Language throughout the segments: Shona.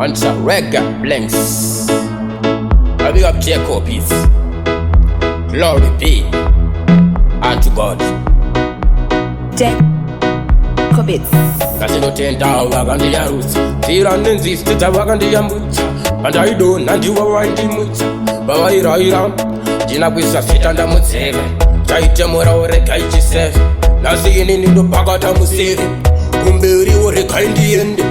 and some reggae blinks. I big up Jacobies. Glory be unto God. Jacobits. Kasinotenda wakandiya rutsa tira nenzisitedza vakandiyambutsa pandaidona ndiwo vaindimutsa vavairaira ndinakwisa fita ndamudzeve taitemurawo regai chiseve nhasi inini ndopakata museve kumberiwo regai ndiende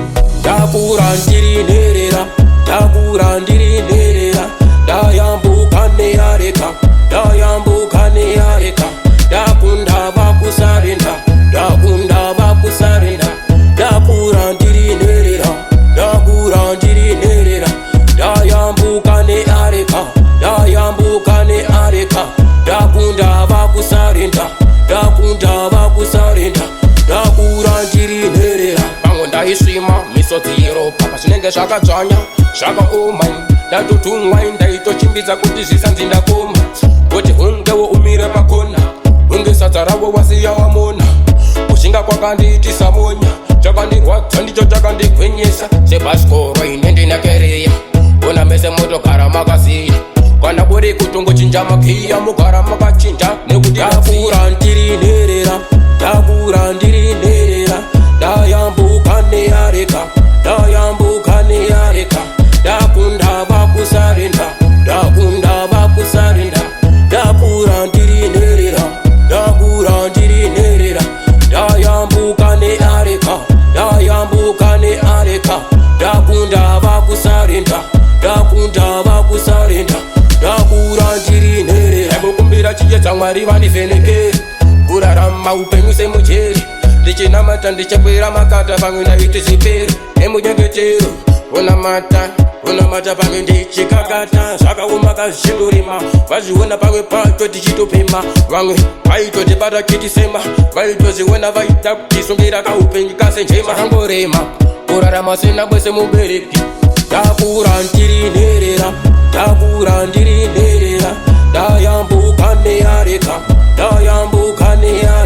ndakura ndiri nherera ndakura ndiri nherera ndayambuka neyareka ndayambuka neyareka ndakunda vakusarenda ndakunda vakusarenda ndakura ndiri nherera ndakura ndiri nherera ndayambuka neareka ndayambuka neareka ndakunda vakusarenda ndakunda vakusarenda ndakura ndiri nherera pamwe ndaisvima misodzi yeropa pazvinenge zvakadzvanya zvakaoma ndatotumwa ndaitochimbidza kuti zvisanzi ndakoma kuti ungewo umire pakona unge sadza ravo wasiya wamona kushinga kwakandiitisa monya chakandirwadza ndicho chakandigwinyisa sebhasikoro ine ndinakereya ona mese motogara makaziya kana kuri kutongochinja makiya mugara makachinja nekuti ndakura ndiri nherera ndakura ndiri nherera ndayambuka neyareka ndayambuka neyareka ndakunda vakusarenda ndakunda vakusarenda ndakura ndiri nherera ndakura ndiri nherera ndayambuka neareka ndayambuka neareka ndakunda vakusarenda ndakunda vakusarenda ndakura ndiri nherera kukumbira chiedza mwari vanivhenekeri kurarama upenyu semujeri ndichinamata ndichakwira makata pamwe ndaiti zviperi nemunyengetero unamata pamwe ndichikakata zvakaoma kazvindurima vazviona pamwe pacho tichitopema vamwe vaitotibata kitisema vaitozviona vaita kutisungirira kaupenyu kasenjema zvangorema kurarama sina kwese mubereki ndakura ndiri nherera ndakura ndiri nherera ndayambuka neyareka ndayambuka neyareka